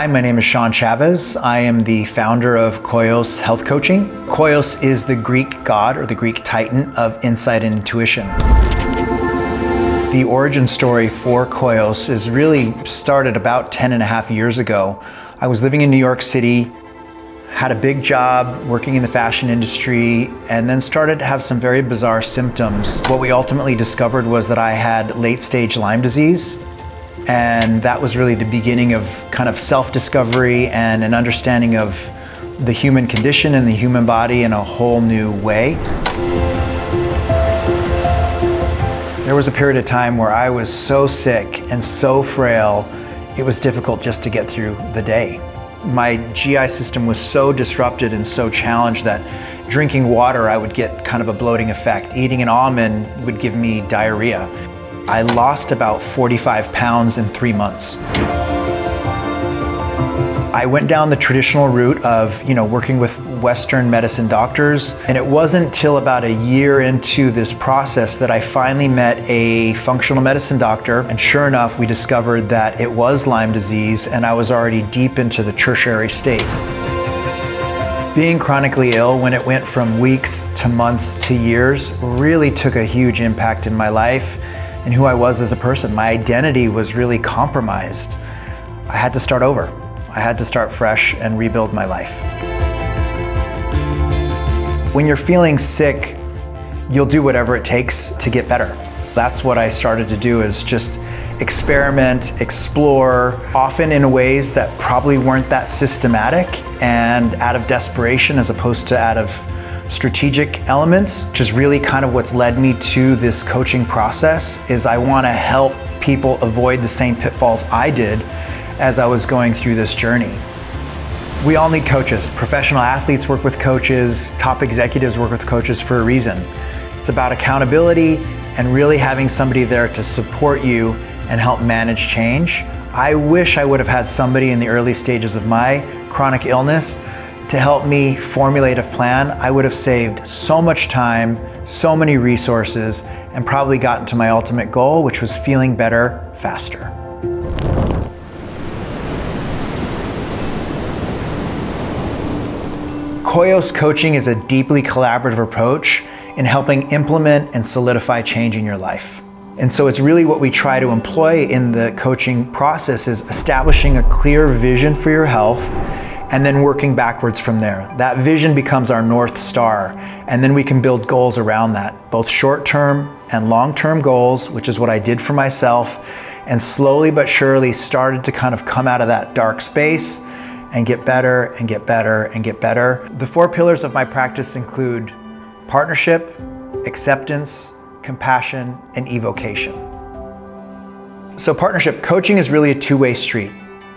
Hi, my name is Sean Chavez. I am the founder of Koiois Health Coaching. Koios is the Greek god or the Greek titan of insight and intuition. The origin story for Koios is really started about 10 and a half years ago. I was living in New York City, had a big job working in the fashion industry, and then started to have some very bizarre symptoms. What we ultimately discovered was that I had late-stage Lyme disease, and that was really the beginning of kind of self-discovery and an understanding of the human condition and the human body in a whole new way. There was a period of time where I was so sick and so frail, it was difficult just to get through the day. My GI system was so disrupted and so challenged that drinking water, I would get kind of a bloating effect. Eating an almond would give me diarrhea. I lost about 45 pounds in 3 months. I went down the traditional route of, working with Western medicine doctors, and it wasn't until about a year into this process that I finally met a functional medicine doctor, and sure enough, we discovered that it was Lyme disease, and I was already deep into the tertiary state. Being chronically ill, when it went from weeks to months to years, really took a huge impact in my life and who I was as a person. My identity was really compromised. I had to start over. I had to start fresh and rebuild my life. When you're feeling sick, you'll do whatever it takes to get better. That's what I started to do, is just experiment, explore, often in ways that probably weren't that systematic and out of desperation as opposed to out of strategic elements, which is really kind of what's led me to this coaching process. Is I want to help people avoid the same pitfalls I did as I was going through this journey. We all need coaches. Professional athletes work with coaches, top executives work with coaches for a reason. It's about accountability and really having somebody there to support you and help manage change. I wish I would have had somebody in the early stages of my chronic illness to help me formulate a plan. I would have saved so much time, so many resources, and probably gotten to my ultimate goal, which was feeling better faster. Koios coaching is a deeply collaborative approach in helping implement and solidify change in your life. And so it's really what we try to employ in the coaching process is establishing a clear vision for your health and then working backwards from there. That vision becomes our North Star, and then we can build goals around that, both short-term and long-term goals, which is what I did for myself, and slowly but surely started to kind of come out of that dark space and get better and get better and get better. The 4 pillars of my practice include partnership, acceptance, compassion, and evocation. So partnership coaching is really a two-way street.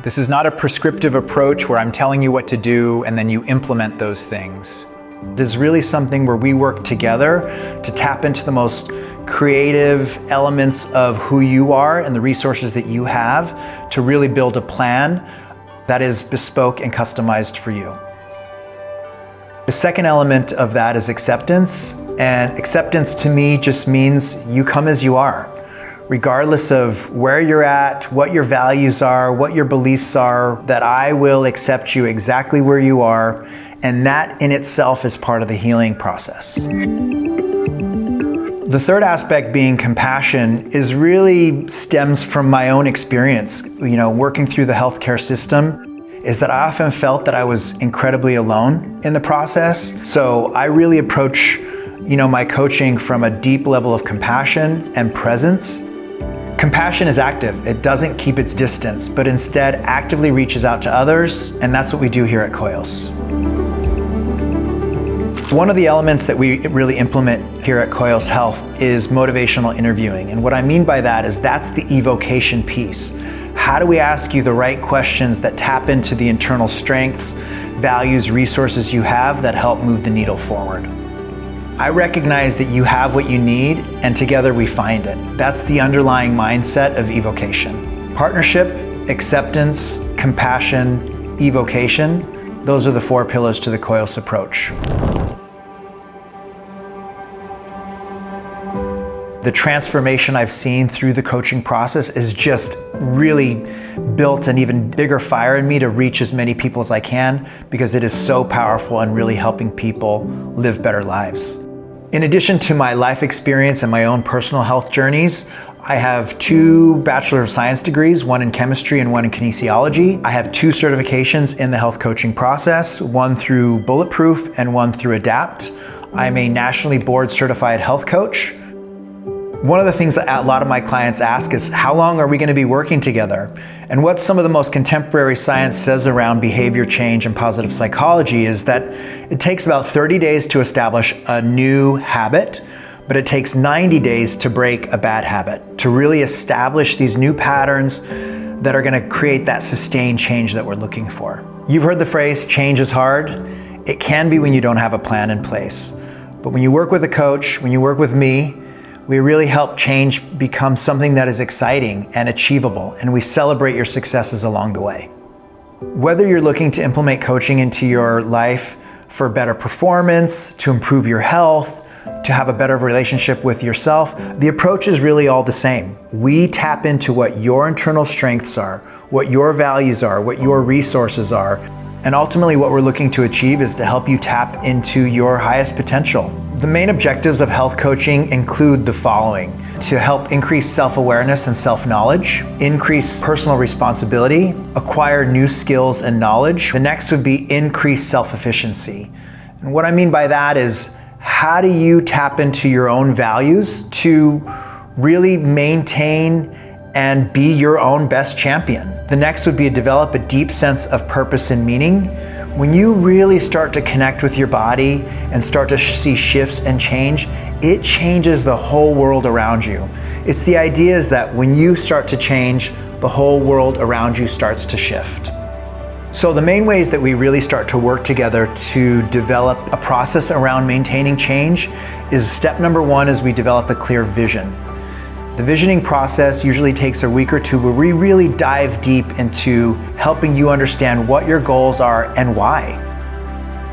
This is not a prescriptive approach where I'm telling you what to do and then you implement those things. This is really something where we work together to tap into the most creative elements of who you are and the resources that you have to really build a plan that is bespoke and customized for you. The second element of that is acceptance, and acceptance to me just means you come as you are. Regardless of where you're at, what your values are, what your beliefs are, that I will accept you exactly where you are, and that in itself is part of the healing process. The third aspect, being compassion, is really stems from my own experience, working through the healthcare system, is that I often felt that I was incredibly alone in the process. So I really approach, my coaching from a deep level of compassion and presence. Compassion is active. It doesn't keep its distance, but instead actively reaches out to others, and that's what we do here at Koios. One of the elements that we really implement here at Koios Health is motivational interviewing. And what I mean by that is that's the evocation piece. How do we ask you the right questions that tap into the internal strengths, values, resources you have that help move the needle forward? I recognize that you have what you need, and together we find it. That's the underlying mindset of evocation. Partnership, acceptance, compassion, evocation, those are the 4 pillars to the Koios approach. The transformation I've seen through the coaching process is just really built an even bigger fire in me to reach as many people as I can, because it is so powerful and really helping people live better lives. In addition to my life experience and my own personal health journeys, I have 2 Bachelor of Science degrees, one in chemistry and one in kinesiology. I have 2 certifications in the health coaching process, one through Bulletproof and one through Adapt. I'm a nationally board certified health coach. One of the things that a lot of my clients ask is, how long are we going to be working together? And what some of the most contemporary science says around behavior change and positive psychology is that it takes about 30 days to establish a new habit, but it takes 90 days to break a bad habit, to really establish these new patterns that are going to create that sustained change that we're looking for. You've heard the phrase, change is hard. It can be when you don't have a plan in place. But when you work with a coach, when you work with me, we really help change become something that is exciting and achievable, and we celebrate your successes along the way. Whether you're looking to implement coaching into your life for better performance, to improve your health, to have a better relationship with yourself, the approach is really all the same. We tap into what your internal strengths are, what your values are, what your resources are, and ultimately what we're looking to achieve is to help you tap into your highest potential. The main objectives of health coaching include the following: to help increase self-awareness and self-knowledge, increase personal responsibility, acquire new skills and knowledge. The next would be increase self-efficiency. And what I mean by that is, how do you tap into your own values to really maintain and be your own best champion? The next would be to develop a deep sense of purpose and meaning. When you really start to connect with your body and start to see shifts and change, it changes the whole world around you. It's the idea is that when you start to change, the whole world around you starts to shift. So the main ways that we really start to work together to develop a process around maintaining change is step number 1 is we develop a clear vision. The visioning process usually takes a week or 2 where we really dive deep into helping you understand what your goals are and why.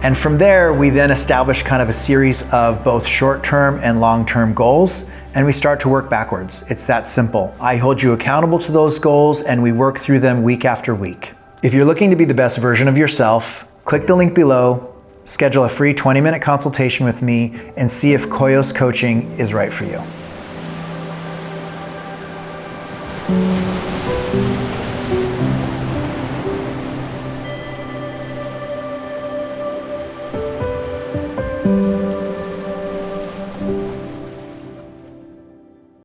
And from there, we then establish kind of a series of both short-term and long-term goals, and we start to work backwards. It's that simple. I hold you accountable to those goals, and we work through them week after week. If you're looking to be the best version of yourself, click the link below, schedule a free 20-minute consultation with me, and see if Koiois coaching is right for you.